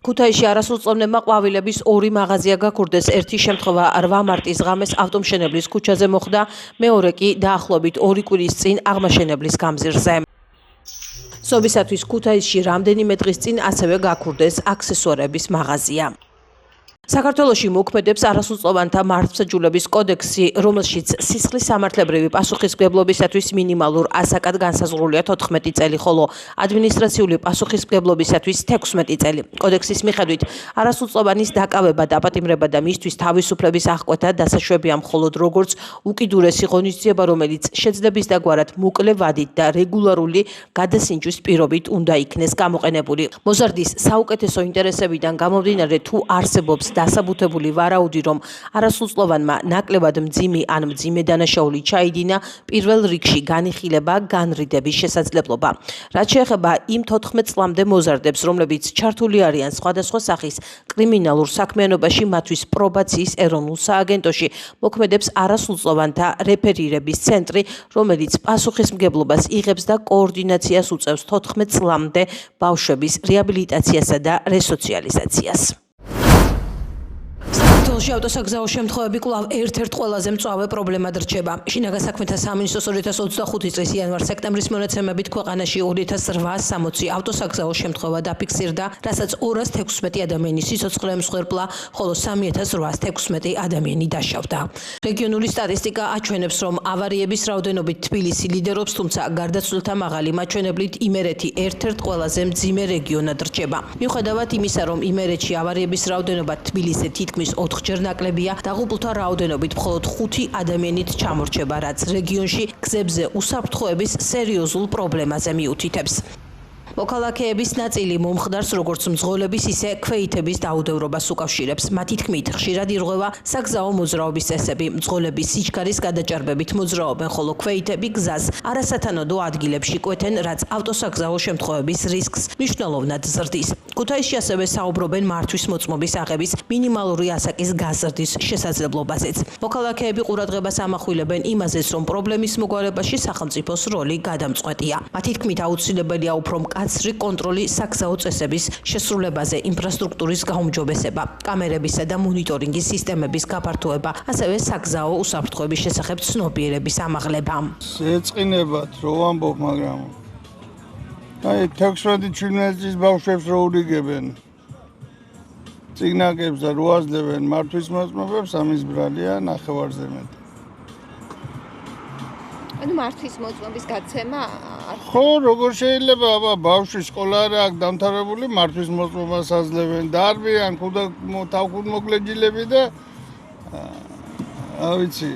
ქუთაისში არასრულწლოვანებმა ყვავილების ორი მაღაზია გაქურდეს. ერთი შემთხვევა 8 მარტის ღამეს ავტომშენებლის ქუჩაზე მოხდა, მეორე კი დაახლოებით 2 კვირის წინ აღმაშენებლის გამზირზე. სობისათვის ქუთაისში რამდენიმე დღის წინ ასევე გაქურდეს აქსესუარების მაღაზია. საქართველოში მოქმედებს არასრულწლოვანთა მართლმსაჯულების კოდექსი, რომელშიც სისხლის სამართლებრივი პასუხისმგებლობისათვის მინიმალურ ასაკად განსაზღვრულია 14 წელი, ხოლო ადმინისტრაციული პასუხისმგებლობისათვის 16 წელი. კოდექსის მიხედვით არასრულწლოვანის დაკავება, დაპატიმრება და მისთვის თავისუფლების აღკვეთა დასაშვებია მხოლოდ როგორც უკიდურესი ღონისძიება, რომელიც შეძლების დაგვარად მოკლე ვადით და რეგულარული გადასინჯვის პირობით უნდა იქნეს გამოყენებული. მოზარდის საუკეთესო ინტერესებიდან გამომდინარე, თუ არსებობს დასაბუთებული ვარაუდი, რომ არასრულწლოვანმა ნაკლებად მძიმე ან მძიმე დანაშაული ჩაიდინა, პირველ რიგში განიხილება განრიდების შესაძლებლობა. რაც შეეხება იმ 14 წლამდე მოზარდებს, რომლებიც ჩართული არიან სხვადასხვა სახის კრიმინალურ საქმიანობაში, მათთვის პრობაციის ეროვნულ სააგენტოში მოქმედებს არასრულწლოვანთა რეფერირების ცენტრი, რომელიც პასუხისმგებლობას იღებს და კოორდინაციას უწევს 14 წლამდე ბავშვების რეაბილიტაციასა და რესოციალიზაციას. საქართველოში ავტოსაგზაო შემთხვევები კვლავ ერთ-ერთ ყველაზე მწვავე პრობლემად რჩება. შინაგან საქმეთა სამინისტროს 2025 წლის იანვარ-სექტემბრის მონაცემებით ქვეყანაში 2860 ავტოსაგზაო შემთხვევა დაფიქსირდა, რასაც 216 ადამიანის სიცოცხლე ემსხვერპლა, ხოლო 3816 ადამიანი დაშავდა. რეგიონული სტატისტიკა აჩვენებს, რომ ავარიების რაოდენობით თბილისი ლიდერობს, თუმცა გარდაცვლილთა მაღალი მაჩვენებლით იმერეთი ერთ-ერთ ყველაზე მძიმე რეგიონად რჩება. მიუხედავად იმისა, რომ იმერეთში ავარიების რაოდენობა თბილისზე თითქმის 4-ჯერ ნაკლებია, დაღუპულთა რაოდენობით მხოლოდ 5 ადამიანით ჩამორჩება, რაც რეგიონში გზებზე უსაფრთხოების სერიოზულ პრობლემაზე მიუთითებს. მოქალაქეების ნაწილი მომხდარს როგორც მძღოლების, ისე ქვეითების დაუდევრობას უკავშირებს. მათი თქმით, ხშირად ირღვევა საგზაო მოძრაობის წესები. მძღოლების სიჩქარის გადაჭარბებით მოძრაობენ, ხოლო ქვეითები გზას არასათანადო ადგილებში კვეთენ, რაც ავტოსაგზაო შემთხვევების რისკს მნიშვნელოვნად ზრდის. ქუთაისში ასევე საუბრობენ მართვის მოწმობის აღების მინიმალური ასაკის გაზრდის შესაძლებლობაზეც. მოქალაქეები ყურადღებას ამახვილებენ იმაზეც, რომ პრობლემის მოგვარებაში სახელმწიფოს როლი გადამწყვეტია. მათი თქმით, აუცილებელია უფრო მკაცრი კონტროლი საგზაო წესების შესრულებაზე, ინფრასტრუქტურის გაუმჯობესება, კამერებისა და მონიტორინგის სისტემების გაფართოება, ასევე საგზაო უსაფრთხოების შესახებ ცნობიერების ამაღლება. შეეწყინებათ, რო ვამბობ, მაგრამ აი 16-17 წლის ბავშვებს რო ურიგებენ წიგნაკებს და რო აძლევენ მართვის მოწმობებს, ამის ბრალია ნახევარზე მეტი. ანუ მართვის მოწმობის გაცემა ხო, როგორ შეიძლება ბავშვი სკოლა არ აქვს დამთავრებული, მართვის მოწმობას აძლევენ და არბიან თავქუდმოგლეჯილები და ავიცი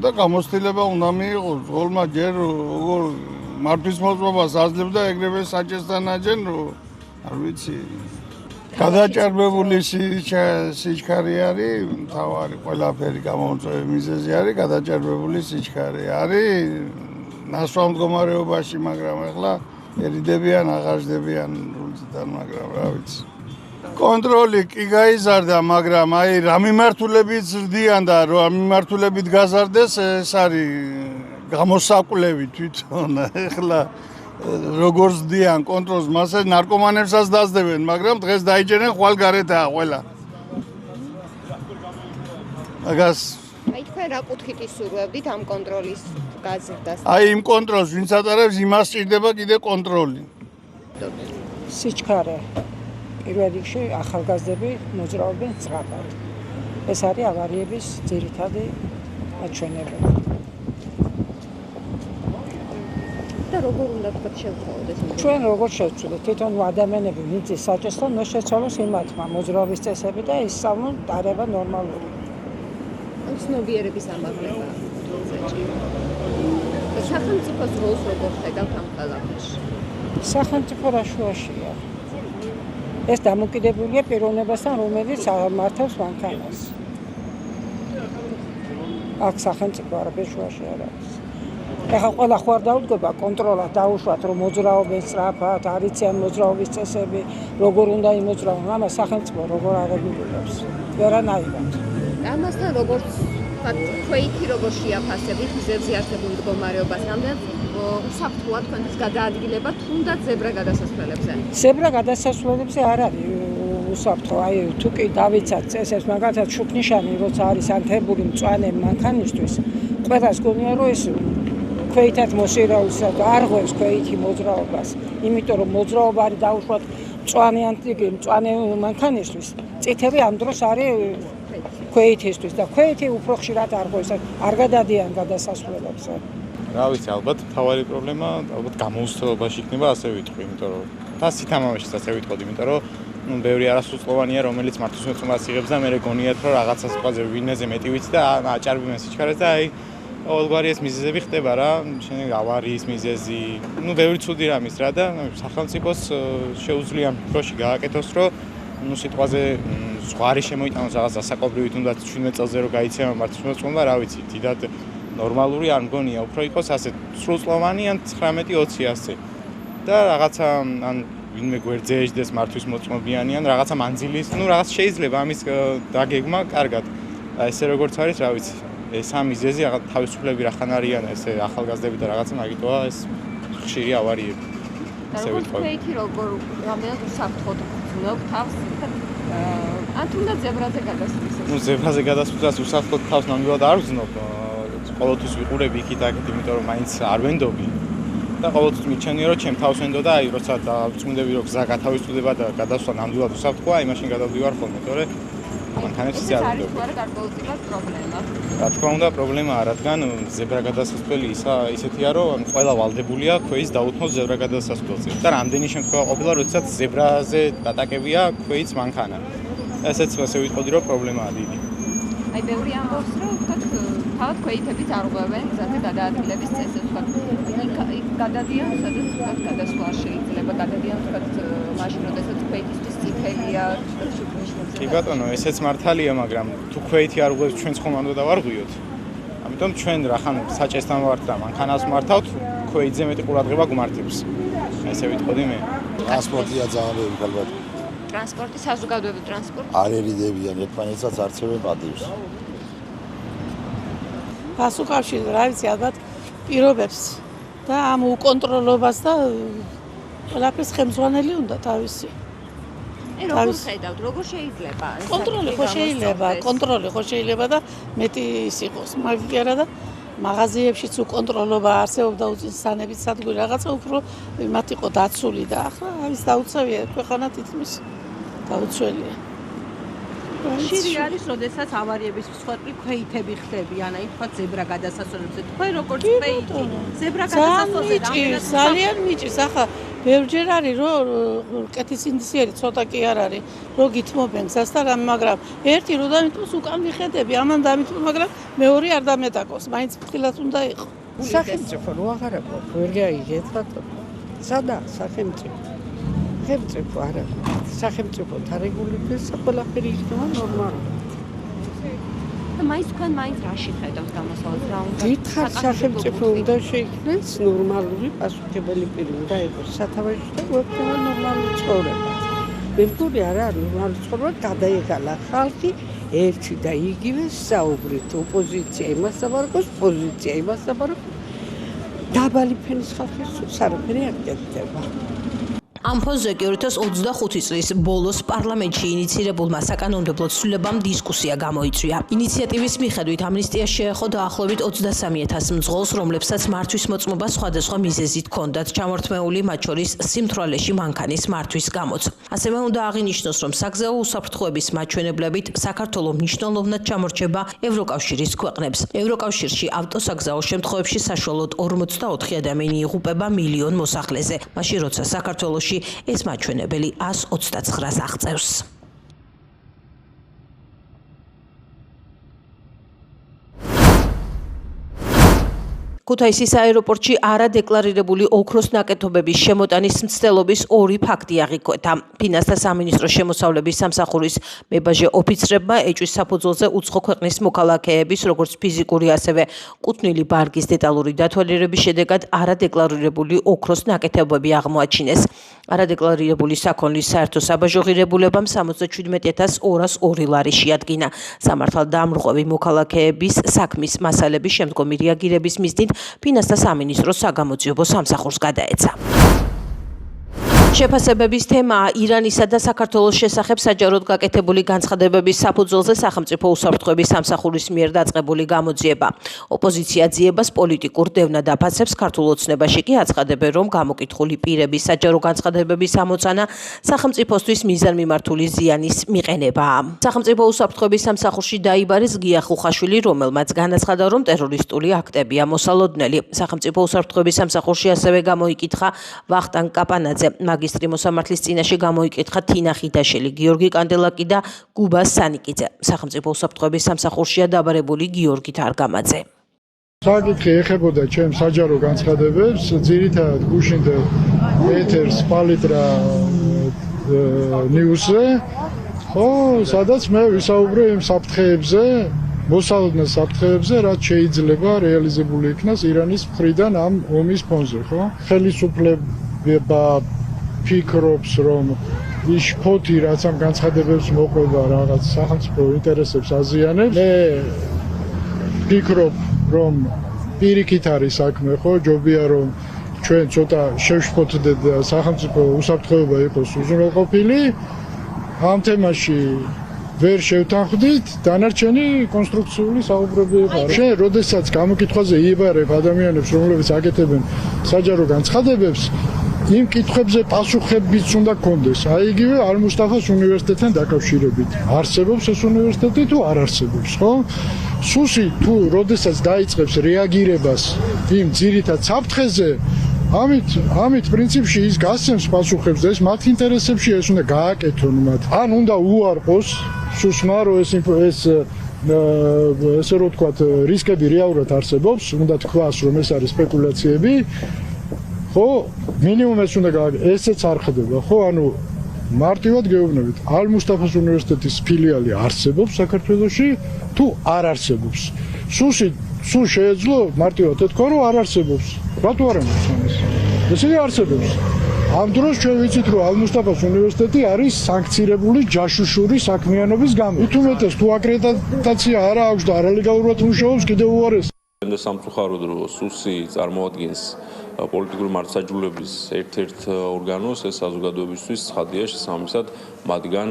და გამოცდილება უნდა მიიღოს ზღოლმა ჯერ როგორ მართვის მოწმობას აძლევდა ეგრევე საჭესთან აჯენ, რომ არ ვიცი გადაჭარბებული სიჩქარე არის, მთავარი ყველაფერი გამომწვევი მიზეზი არის გადაჭარბებული სიჩქარე. არის ნასვამ მდგომარეობაში, მაგრამ ახლა ერიდებიან, აღარჯდებიან რუძიდან, მაგრამ რა ვიცი. კონტროლი კი გაიზარდა, მაგრამ აი რა მიმართულებით ზრდიან და რა მიმართულებით გაზარდეს, ეს არის გამოსაკვლევი თვითონ. ახლა როგორ ზრდიან კონტროლს, მასე ნარკომანებსაც დაძდებენ, მაგრამ დღეს დაიჭერენ ხვალ გარეთაა ყველა. მაგას აი თქვენ რა კუთხით ისურვებდით ამ კონტროლის გაზრდას? აი იმ კონტროლს ვინც ატარებს, იმას სჭირდება კიდე კონტროლი. სიჩქარე. პირველ რიგში ახალგაზრდები მოძრაობენ სწრაფად. ეს არის ავარიების ძირითადი მაჩვენებელი. და როგორ უნდა თქვათ შევცვალოთ? ჩვენ როგორ შევცვალოთ? თვითონ ადამიანები ვინც საჭესთან ნუ შეცვალოს იმათმა მოძრაობის წესები და ისწავლონ დარება ნორმალური. ცნობიერების ამაღლება საჭირო. სახელმწიფოს როლს როგორ ხედავთ ამ ყველაფერში? სახელმწიფო რა შუაშია? ეს დამოკიდებულია პიროვნებასთან, რომელიც მართავს მანქანას. აქ სახელმწიფო არაფერ შუაში არ არის. ეხლა ყველა ხوار დაუდგება კონტროლად დაუშვათ, რომ მოძრაობენ სწრაფად, არიციან მოძრაობის წესები, როგორ უნდა იმოძრაონ, ამას სახელმწიფო როგორ არეგულირებს. ვერანაირად. ამასთან როგორც თქვათ, ქვეითი როგორ შეაფასებით გზებზე არსებულ მდგომარეობას, ამდენ უსაფრთხოა თქვენთვის გადაადგილება თუნდაც ზებრა გადასასვლელებზე? ზებრა გადასასვლელებზე არ არის უსაფრთხო, აი თუ კი დავიცათ წესებს, მაგალითად შუქნიშანი როცა არის ანთებული მწვანე მანქანისთვის, ყველას გონია რომ ეს ქვეითად მოსირავისა და არ ღვევს ქვეითი მოძრაობას, იმიტომ რომ მოძრაობა არის დაუშვათ მწვანე მანქანისთვის, წითელი ამ დროს არის ქვეითისთვის და ქვეითი უფრო ხშირად არ ღვევს, არ გადადიან გადასასვლელებზე. რა ვიცი, ალბათ თავარი პრობლემა, ალბათ გამოუცდელობაში იქნება, ასე ვიტყვი, იმიტომ რომ და სითამაშიც ასე ვიტყოდი, იმიტომ რომ ბევრი არასრულწლოვანია, რომელიც მართვის მოწმობას იღებს და მე გონიათ, რომ რაღაცას ყველაზე ვინმეზე მეტი ვიცი და აჭარბი სიჩქარეს და აი ყოველგვარი ეს მიზეზები ხდება რა, შემდეგ ავარიის მიზეზი, ბევრი ცუდი რამის რა და სახელმწიფოს შეუძლია დროში გააკეთოს, რომ სიტყვაზე ზღვარი შემოიტანოს რაღაც დასაკობრივი, თუნდაც 17 წელზე რომ გაიცემა მართვის მოწმობა, რა ვიცი, დიდად ნორმალური არ მგონია, უფრო იყოს ასე სრულწლოვანი ან 19-20 ასე. და რაღაცა ან ვინმე გვერდზე ეждდეს მართვის მოწმობიანი ან რაღაცა მანძილის, რაღაც შეიძლება ამის დაგეგმა კარგად. ესე როგორც არის, რა ვიცი, ეს ამ მიზეზი თავისუფლები რახან არიან, ესე ახალგაზრდები და რაღაცა მაგიტოა ეს ხშირი ავარიები. ესე ვიტყვი. ქვეითი როგორ რამდენად უსაფრთხოდ გრძნობ თავს? ან თუნდაც ზებრაზე გადასვლას? ზებრაზე გადასვლას უსაფრთხოდ თავს ნამდვილად არ ვგრძნობ. ყოველთვის ვიყურები იქით-აქეთ, იმიტომ რომ მაინც არ ვენდობი. და ყოველთვის მიჩვენია რომ ჩემ თავს ვენდო და აი როცა დავწმუნდები რომ გზა გათავისუფლდება და გადასვლა ნამდვილად უსაფრთხოა, იმაშინ გადავდივარ ხოლმე, თორე მანქანებს ისე არ ვენდობ. ეს არის გარკვეულწილად პრობლემა. რა თქმა უნდა, პრობლემაა, რადგან ზებრა გადასასვლელი ისეთია, რომ ყველა ვალდებულია ქვეის დაუთმოს ზებრა გადასასვლელზე. და რამდენი შემთხვევა ყოფილა, როდესაც ზებრაზე დატაკებია ქვეის მანქანა. ესეც ასე ვიტყოდი, რომ პრობლემაა დიდი. აი ბევრი ამბობს, რომ თავად ქვეითებიც არ ღვევენ გზაზე გადაადგილების წესებს, იქ გადადიან, სადაც გადასვლა შეიძლება გადადიან, მაშინ როდესაც ქვეითისთვის წითელია, შუქნიშნებზე. კი ბატონო, ესეც მართალია, მაგრამ თუ ქვეითი არ ღვევს, ჩვენც ხომ არ უნდა დავარღვიოთ. ამიტომ ჩვენ რახან საჭესთან ვართ და მანქანას მართავთ, ქვეითზე მეტი ყურადღება გვმართებს. ესე ვიტყოდი მე. ტრანსპორტია ძალიან ბევრი ალბათ. ტრანსპორტი, საზოგადოებრივი ტრანსპორტი. არ ერიდებიან ერთმანეთსაც არცევენ პატივს. გასუკავშირდა, რა ვიცი, ალბათ პირობებს და ამ უკონტროლობას და ყველაფერს ხელმძღვანელი უნდა თავისი. როგორ ხედავთ, როგორ შეიძლება? კონტროლი ხო შეიძლება და მეტი ის იყოს, მაგრამ კი არა და მაღაზიებშიც უკონტროლობა არსებობდა უწინსანებით სადგური რაღაცა უფრო იმათ იყო დაცული და ახლა არის დაუცავია ქვეყანა თითქმის დაუცველია. ხშირი არის, როდესაც ავარიების მსხვერპლი ქვეითები ხდებიან, აი თქვა ზებრა გადასასვლელებზე. თქვენ როგორც ქვეითი ზებრა გადასასვლელზე ძალიან მიჭირს. ახლა ბევრჯერ არის, რომ კეთილსინდისიერი ცოტა კი არ არის, რომ გითმობენ გზასთან, მაგრამ ერთი რო დამიტყოს უკან მიხედები, ამან დამიტყო, მაგრამ მეორე არ დამეტაკოს, მაინც ფრთხილად უნდა იყო. სახელმწიფო რო აღარა გვაქვს, ვერ გაიგეთ ბატონო. სადა სახელმწიფო? სახელმწიფო არა. სახელმწიფოთ არეგულირდეს, ყველაფერი იქნება ნორმალური. და მაინც თქვენ მაინც რაში ხედავთ გამოსავალს, რა უნდა? დიდხარ სახელმწიფო უნდა შეიქმნეს ნორმალური პასუხებელი პირი უნდა იყოს სათავეში და გვექნება ნორმალური ცხოვრება. მე მგონი არა ნორმალური ცხოვრება გადაეგალა ხალხი ერთი და იგივე საუბრით, ოპოზიცია იმას აბარგოს, პოზიცია იმას აბარგოს. დაბალი ფენის ხალხისთვის არაფერი არ გეთდება. ამ ფონზე 2025 წლის ბოლოს პარლამენტში ინიცირებულმა საკანონმდებლო ცვლილებამ დისკუსია გამოიწვია. ინიციატივის მიხედვით ამნისტია შეეხო დაახლოებით 23,000 მძღოლს, რომლებსაც მართვის მოწმობა სხვადასხვა მიზეზით ჰქონდათ ჩამორთმეული, მათ შორის სიმთვრალეში მანქანის მართვის გამოც. ასევე უნდა აღინიშნოს, რომ საგზაო უსაფრთხოების მაჩვენებლებით საქართველო მნიშვნელოვნად ჩამორჩება ევროკავშირის ქვეყნებს. ევროკავშირში ავტოსაგზაო შემთხვევებში საშუალოდ 44 ადამიანი იღუპება მილიონ მოსახლეზე, მაშინ როცა საქართველოში ეს მაჩვენებელი 129-ს აღწევს. ქუთაისის აეროპორტში არადეკლარირებული ოქროს ნაკეთობების შემოტანის მცდელობის 2 ფაქტი აღიქვეთა. ფინანსთა სამინისტროს შემოსავლების სამსახურის მებაჟე ოფიცრებმა ეჭვის საფუძველზე უცხო ქვეყნის მოქალაქეების, როგორც ფიზიკური, ასევე კუთვნილი ბარგის დეტალური დათვალიერების შედეგად არადეკლარირებული ოქროს ნაკეთობები აღმოაჩინეს. არადეკლარირებული საქონლის საერთო საბაჟო ღირებულებამ 77,202 ლარი შეადგინა. სამართალდამრღვევი მოქალაქეების საქმის მასალების შემდგომი რეაგირების მიზნით ფინანსთა სამინისტროს საგამოძიებო სამსახურს გადაეცა. შეფასებების თემაა ირანისა და საქართველოს შესახებ საჯაროდ გაკეთებული განცხადებების საფუძველზე სახელმწიფო უსაფრთხოების სამსახურის მიერ დაწყებული გამოძიება. ოპოზიცია ძიებას პოლიტიკურ დევნად აფასებს, ქართულ ოცნებაში კი აცხადებენ, რომ გამოკითხული პირების საჯარო განცხადებების ამოცანა სახელმწიფოსთვის მიზანმიმართული ზიანის მიყენებაა. სახელმწიფო უსაფრთხოების სამსახურში დაიბარეს გია ხუხაშვილი, რომელმაც განაცხადა, რომ ტერორისტული აქტებია მოსალოდნელი. სახელმწიფო უსაფრთხოების სამსახურში ასევე გამოიკითხა ვახტანგ კაპანაძე, მაგისტრი მოსამართლის წინაშე გამოიკითხა თინა ხიდაშელი, გიორგი კანდელაკი და გუბას სანიკიძე. სახელმწიფო უსაფრთხოების სამსახურშია დაბარებული გიორგი თარგამაძე. საკითხი ეხებოდა ჩემ საჯარო განცხადებებს, ძირითადად გუშინდა ეთერს პალიტრა ნიუსზე, ხო, სადაც მე ვისაუბრე იმ საფრთხეებზე, მოსალოდნელ საფრთხეებზე, რაც შეიძლება რეალიზებული იქნას ირანის მხრიდან ამ ომის ფონზე, ხო? ხელისუფლება ფიქრობს, რომ ის ფოთი, რაც ამ განცხადებებს მოყვება, რაღაც სახელმწიფო ინტერესებს აზიანებს. მე ფიქრობ, რომ პირიქით არის საქმე, ხო? ჯობია რომ ჩვენ ცოტა შევშფოთდეთ და სახელმწიფო უსაფრთხოება იყოს უზრუნველყოფილი. ამ თემაში ვერ შევთანხმდით, დანარჩენი კონსტრუქციული საუბრები იყო. შენ როდესაც გამოკითხვაზე იებარებ ადამიანებს, რომლებიც აკეთებენ საჯარო განცხადებებს, იმ კითხვებზე პასუხებიც უნდა გქონდეს. აი იგივე ალ-მუსტაფას უნივერსიტეტთან დაკავშირებით. არსებობს ეს უნივერსიტეტი თუ არ არსებობს, ხო? სუსი თუ როდესაც დაიწყებს რეაგირებას იმ ძირითად საფრთხეზე, ამით პრინციპში ის გასცემს პასუხებს და ეს მათ ინტერესებში ეს უნდა გააკეთონ მათ. ან უნდა უარყოს სუსმა, რომ ესე რომ ვთქვათ, რისკები რეალურად არსებობს, უნდა თქვას, რომ ეს არის სპეკულაციები. ხო, მინიმუმ ეს უნდა ესეც არ ხდება, ხო, ანუ მარტივად გეუბნებით, ალ-მუსტაფას უნივერსიტეტის ფილიალი არსებობს საქართველოში თუ არ არსებობს. სულ შეეძლო მარტივად ეთქვა, რომ არ არსებობს. რატო არ ამბობს ამას? ესე არსებობს. ამ დროს ჩვენ ვიცით, რომ ალ-მუსტაფას უნივერსიტეტი არის სანქცირებული ჯაშუშური საქმიანობის გამო. უთუმეტეს თუ აკრედიტაცია არ აქვს და არალეგალურად მუშაობს, კიდევ უარეს. სამწუხაროდ, რომ სუსი წარმოადგენს პოლიტიკური მართლმსაჯულების ერთ-ერთ ორგანოს, ეს საზოგადოებისთვის ცხადია შესაბამისად, მათგან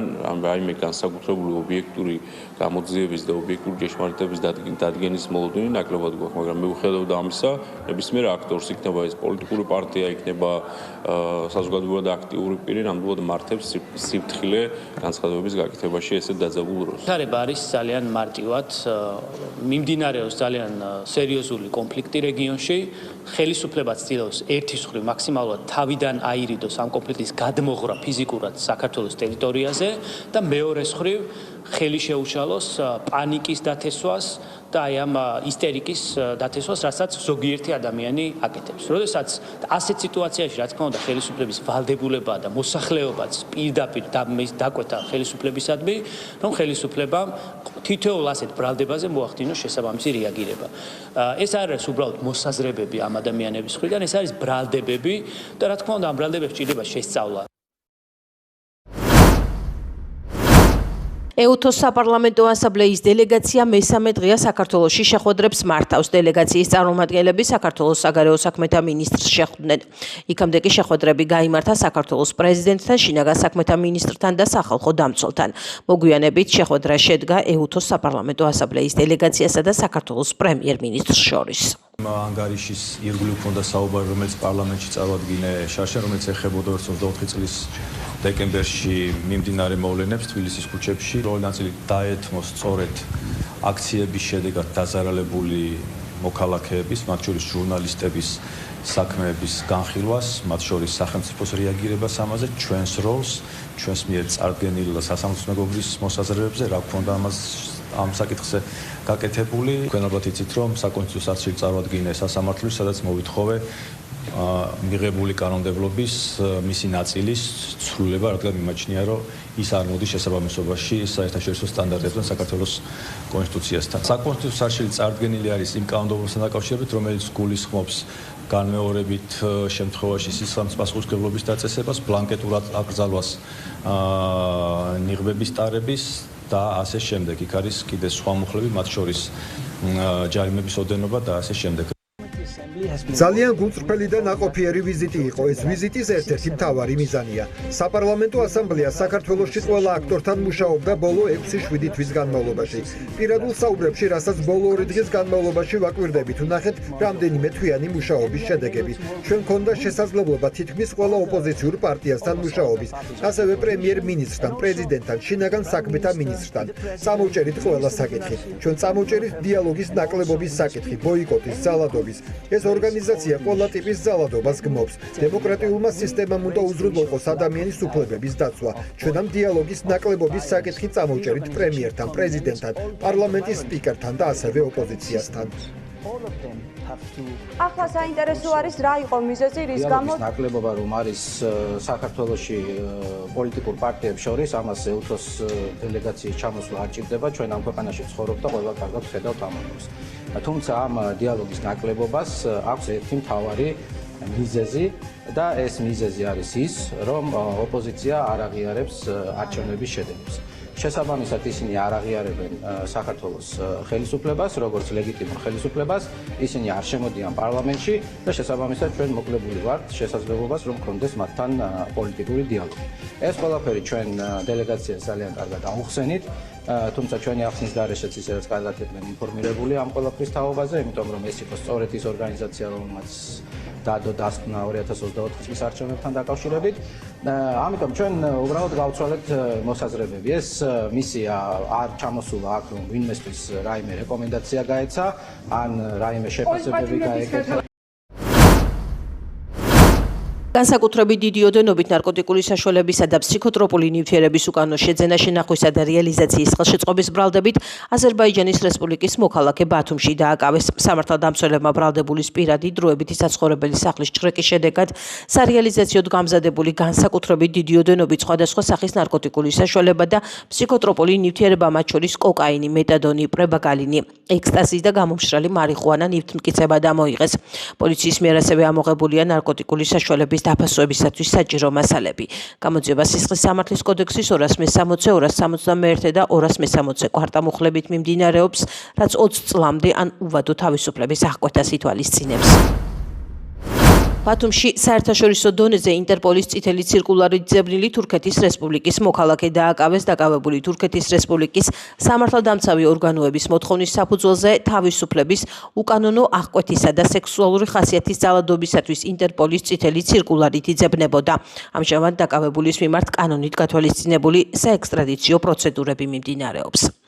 რაიმე განსაკუთრებული ობიექტური გამოძიების და ობიექტური ჭეშმარიტების დადგენის მოლოდინი ნაკლებად გვაქვს, მაგრამ მიუხედავად ამისა, ნებისმიერ აქტორს იქნება ეს პოლიტიკური პარტია, იქნება საზოგადოებრივად აქტიური პირი, ნამდვილად მართებს სიფრთხილე განცხადებების გაკეთებაში ესეთ დაძაბულ როლს. თარება არის ძალიან მარტივად, მიმდინარეობს ძალიან სერიოზული კონფლიქტი რეგიონში, ხელისუფლებაც ცდილობს ერთის მხრივ მაქსიმალურად თავიდან აირიდოს ამ კონფლიქტის გადმოღრა ფიზიკურად საქართველოს ტერიტორიაზე და მეორეს მხრივ ხელი შეუშალოს პანიკის დათესვას და აი ამ ისტერიკის დათესვას, რასაც ზოგიერთი ადამიანი აკეთებს. როდესაც ასეთ სიტუაციაში, რა თქმა უნდა, ხელისუფლების ვალდებულებაა და მოსახლეობაც პირდაპირ დაკვეთა ხელისუფლებისადმი, რომ ხელისუფლებამ თითოეულ ასეთ ბრალდებაზე მოახდინოს შესაბამისი რეაგირება. ეს არ არის უბრალოდ მოსაზრებები ამ ადამიანების მხრიდან, ეს არის ბრალდებები და რა თქმა უნდა, ამ ბრალდებებს ჭირდება შესწავლა. ეუთოს საპარლამენტო ასამბლეის დელეგაცია მესამე დღეა საქართველოში შეხვედრებს მართავს. დელეგაციის წარმომადგენლები საქართველოს საგარეო საქმეთა მინისტრს შეხვდნენ. იქამდე კი შეხვედრები გაიმართა საქართველოს პრეზიდენტთან, შინაგან საქმეთა მინისტრთან და სახალხო დამცველთან. მოგვიანებით შეხვედრა შედგა ეუთოს საპარლამენტო ასამბლეის დელეგაციასა და საქართველოს პრემიერ-მინისტრს შორის. ანგარიშის ირგვლივ ქონდა საუბარი, რომელიც პარლამენტში წარადგინე შარშან, რომელიც ეხებოდა 24 წლის დეკემბერში მიმდინარე მოვლენებს თბილისის ქუჩებში. როლი ნაწილი დაეთმოს სწორედ აქციების შედეგად დაზარალებული მოქალაქეების, მათ შორის ჟურნალისტების საქმეების განხილვას, მათ შორის სახელმწიფოს რეაგირებას ამაზე, ჩვენს როლს, ჩვენს მიერ წარდგენილ სასამართლოს მეგობრის მოსაზრებებზე, რა ქონდა ამ საკითხზე გაკეთებული. თქვენ ალბათ იცით, რომ საკონსტიტუციო სახლში წარადგინე სასამართლოს, სადაც მოვითხოვე მიღებული კანონმდებლობის მისი ნაწილის ცვლილება, რადგან მიმაჩნია, რომ ის არ მოდის შესაბამისობაში საერთაშორისო სტანდარტებთან საქართველოს კონსტიტუციასთან. საკონსტიტუციო სახლში წარდგენილი არის იმ კანონმდებლობასთან დაკავშირებით, რომელიც გულისხმობს განმეორებით შემთხვევაში სისხლის პასუხისმგებლობის დაწესებას, ბლანკეტურად აკრძალვას ნიღბების ტარების და ასე შემდეგ. იქ არის კიდე სხვა მუხლები, მათ შორის ჯარიმების ოდენობა და ასე შემდეგ. ძალიან გულწრფელი და ნაყოფიერი ვიზიტი იყო. ეს ვიზიტის ერთ-ერთი მთავარი მიზანია. საპარლამენტო ასამბლეა საქართველოში ყველა აქტორთან მუშაობდა ბოლო 6-7 თვის განმავლობაში. პირადულ საუბრებში, რასაც ბოლო 2 დღის განმავლობაში ვაკვირდებით, ვნახეთ რამდენიმე თვიანი მუშაობის შედეგები. ჩვენ გქონდა შესაძლებლობა თითქმის ყველა ოპოზიციურ პარტიასთან მუშაობის, ასევე პრემიერ-მინისტრთან, პრეზიდენტთან, შინაგან საქმეთა მინისტრთან. წამოვჭერით ყველა საკითხი. ჩვენ წამოვჭერით დიალოგის ნაკლებობის საკითხი, ბოიკოტის, ძალადობის. ეს ორგანიზაცია ყველა ტიპის ძალადობას გმობს. დემოკრატიულმა სისტემამ უნდა უზრუნველყოს ადამიანის უფლებების დაცვა. ჩვენ ამ დიალოგის ნაკლებობის საკითხი წამოვჭერით პრემიერთან, პრეზიდენტთან, პარლამენტის სპიკერთან და ასევე ოპოზიციასთან. ახლა საინტერესო არის რა იყო მიზეზი, რის გამო ნაკლებობა რომ არის საქართველოში პოლიტიკურ პარტიებს შორის, ამას ეუთოს დელეგაციის ჩამოსვლა არ ჭირდება, ჩვენ ამ ქვეყანაში ცხოვრობ და ყველა კარგად ხედავთ ამბავს. თუმცა ამ დიალოგის ნაკლებობას აქვს ერთი მთავარი მიზეზი და ეს მიზეზი არის ის, რომ ოპოზიცია არ აღიარებს არჩევნების შედეგებს. შესაბამისად ისინი არ აღიარებენ საქართველოს ხელისუფლებას, როგორც ლეგიტიმურ ხელისუფლებას, ისინი არ შემოდიან პარლამენტში და შესაბამისად ჩვენ მოკლებული ვართ შესაძლებლობას, რომ გქონდეს მათთან პოლიტიკური დიალოგი. ეს ყველაფერი ჩვენ დელეგაციას ძალიან კარგად აუხსენით, თუმცა ჩვენი ახსნის გარეშეც ისევ კარგად იყვნენ ინფორმირებული ამ ყველაფრის თაობაზე, იმიტომ რომ ეს იყო სწორედ ის ორგანიზაცია, რომელმაც დადო დასკვნა 2024 წლის არჩევნებთან დაკავშირებით. ამიტომ ჩვენ უბრალოდ გავცვალეთ მოსაზრებები. ეს მისია არ ჩამოსულა აქ, რომ ვინმესთვის რაიმე რეკომენდაცია გაეცა, ან რაიმე შეფასებები გაეკეთა. განსაკუთრებით დიდი ოდენობით ნარკოტიკული საშუალებისა და ფსიქოტროპული ნივთიერების უკანონო შეძენა, შენახვისა და რეალიზაციის ხელშეწყობის ბრალდებით აზერბაიჯანის რესპუბლიკის მოქალაქე ბათუმში დააკავეს. სამართალდამცველებმა ბრალდებულის პირადი დროებითი საცხოვრებელი სახლის ჭრეკის შედეგად სარეალიზაციოდ გამზადებული განსაკუთრებით დიდი ოდენობით სხვადასხვა სახის ნარკოტიკული საშუალება და ფსიქოტროპული ნივთიერება, მათ შორის კოკაინი, მეტადონი, პრებაგალინი, ექსტაზი და გამომშრალი მარიხუანა ნივთმტკიცება დამოიღეს. პოლიციის მიერ ასევე ამოღებულია ნარკოტიკული საშუალების დაფასვებისათვის საჭირო მასალები. გამოძიება სისხლის სამართლის კოდექსის 260, 261 და 260 კვარტამუხლებით მიმდინარეობს, რაც 20 წლამდე ან უვადო თავისუფლების აღკვეთას ითვალისწინებს. ბათუმში საერთაშორისო დონეზე ინტერპოლის წითელი ცირკულარით ძებნილი თურქეთის რესპუბლიკის მოქალაქე დააკავეს. დაკავებული თურქეთის რესპუბლიკის სამართალდამცავი ორგანოების მოთხოვნის საფუძველზე თავისუფლების, უკანონო აღკვეთისა და სექსუალური ხასიათის ძალადობისათვის ინტერპოლის წითელი ცირკულარით იძებნებოდა. ამჟამად დაკავებულის მიმართ კანონით გათვალისწინებული საექსტრადიციო პროცედურები მიმდინარეობს.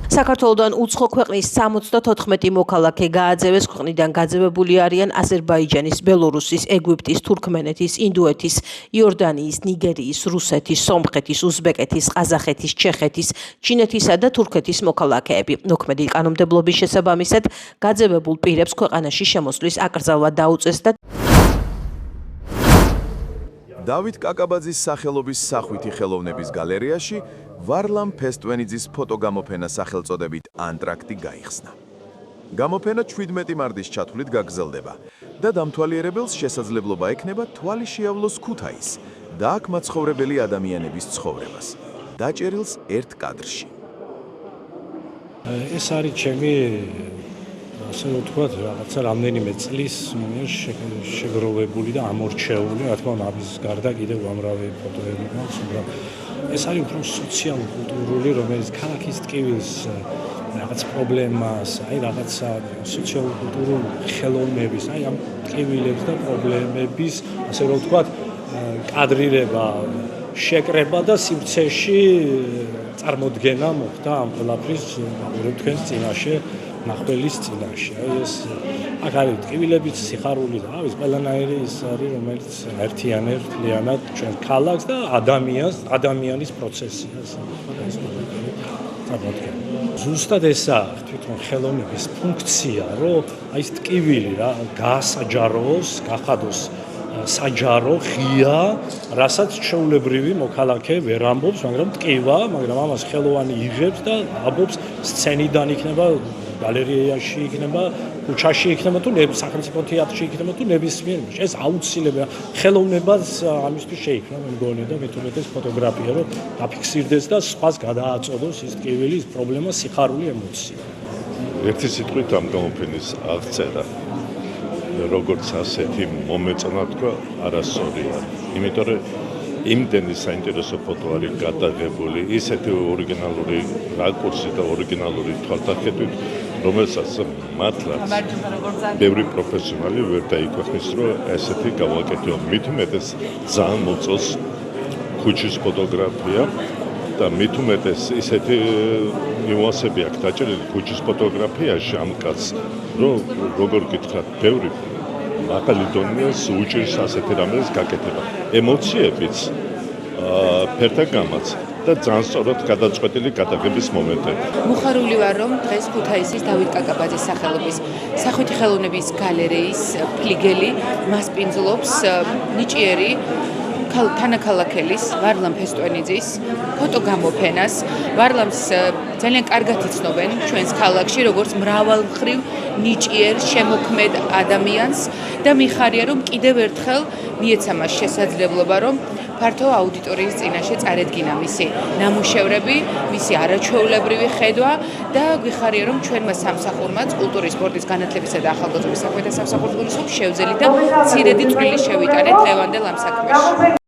საქართველოდან უცხო ქვეყნის 74 მოქალაქე გააძევეს. ქვეყნიდან გაძევებული არიან აზერბაიჯანის, ბელორუსის, ეგვიპტის, თურქმენეთის, ინდოეთის, იორდანიის, ნიგერიის, რუსეთის, სომხეთის, უზბეკეთის, ყაზახეთის, ჩეხეთის, ჩინეთისა და თურქეთის მოქალაქეები. მოქმედი კანონმდებლობის შესაბამისად გაძევებულ პირებს ქვეყანაში შემოსვლის აკრძალვა დაუწეს და დავით კაკაბაძის სახელობის სახვითი ხელოვნების გალერეაში ვარლამ ფესტვენიძის ფოტოგამოფენა სახელწოდებით ანტრაქტი გაიხსნა. გამოფენა 17 მარტის ჩათვლით გაგრძელდება და დამთვალიერებელს შესაძლებლობა ექნება თვალი შეავლოს ქუთაის და აქ მაცხოვრებელი ადამიანების ცხოვრებას. დაჭერილს ერთ კადრში. ეს არის ჩემი ასე ვთქვათ, რაღაცა რამდენიმე წლის შეგროვებული და ამორჩეული, რა თქმა უნდა, ამის გარდა კიდევ უამრავი ფოტოები მაქვს, მაგრამ ეს არის უფრო სოციალურ-კულტურული, რომელიც ქალაქის ტკივილს რაღაც პრობლემას, აი რაღაცა სოციალურ-კულტურულ ხელოვნების, აი ამ ტკივილებს და პრობლემების, ასე რომ ვთქვათ, კადრირება, შეკრება და სივრცეში წარმოდგენა მოხდა ამ ყველაფრის თქვენს წინაშე, ნახველის წინაშე. აი ეს აქ არის ტკივილებიც, სიხარული და ის ყველანაირი ის არის, რომელიც ერთიანად ჩვენ ქალაქს და ადამიანის პროცესიას წარმოადგენს. ზუსტად ესაა თვითონ ხელოვნების ფუნქცია, რომ აი ეს ტკივილი რა გაასაჯაროს, გახადოს საჯარო, ღია, რასაც ჩვეულებრივი მოქალაქე ვერ ამბობს, მაგრამ ტკივა, მაგრამ ამას ხელოვანი იღებს და ამბობს სცენიდან იქნება, გალერეაში იქნება, ქუჩაში იქნება თუ სახელმწიფო თეატრში იქნება თუ ნებისმიერ იმაში. ეს აუცილებელია. ხელოვნებას ამისთვის შეიქმნა, მე მგონი და მით უმეტეს ფოტოგრაფია, რომ დაფიქსირდეს და სხვას გადააწოდოს ის ტკივილი, ის პრობლემა, სიხარული ემოცია. ერთი სიტყვით ამ გამოფენის აღწერა როგორც ასეთი მომეწონა თქვა არასწორია. იმიტომ რომ იმდენი საინტერესო ფოტო არის გადაღებული, ისეთი ორიგინალური რაკურსი და ორიგინალური თვალსაჩინო, რომელსაც მართლაც ბევრი პროფესიონალი ვერ დაიქვეყნის, რომ ესეთი გავაკეთო. მით უმეტეს ძალიან მოწონს ქუჩის ფოტოგრაფია და მით უმეტეს ისეთი ნიუანსები აქვს დაჭერილი ქუჩის ფოტოგრაფიაში ამ კაცს, რომ როგორ გითხრათ, ბევრი მაღალი დონეს უჭირს ასეთი რამეს გაკეთება. ემოციებიც ფერთა გამაც და ძალიან სწორად გადაწყვეტილი გადაღების მომენტები. მუხარული ვარ, რომ დღეს ქუთაისის დავით კაკაბაძის სახელობის სახვითი ხელოვნების გალერეის ფლიგელი მასპინძლობს ნიჭიერი თანაქალაქელის ვარლამ ფესტვენიძის ფოტოგამოფენას. ვარლამს ძალიან კარგად იცნობენ ჩვენს ქალაქში, როგორც მრავალმხრივ ნიჭიერ შემოქმედ ადამიანს და მიხარია, რომ კიდევ ერთხელ მიეცა მას შესაძლებლობა, რომ ფართო აუდიტორიის წინაშე წარედგინა მისი ნამუშევრები, მისი არაჩვეულებრივი ხედვა და გვიხარია, რომ ჩვენმა სამსახურმაც კულტურის, სპორტის, განათლებისა და ახალგაზრდობის საქმეთა სამსახურს შევძელით და მცირედი წვლილი შევიტანეთ დღევანდელ ამ საქმეში.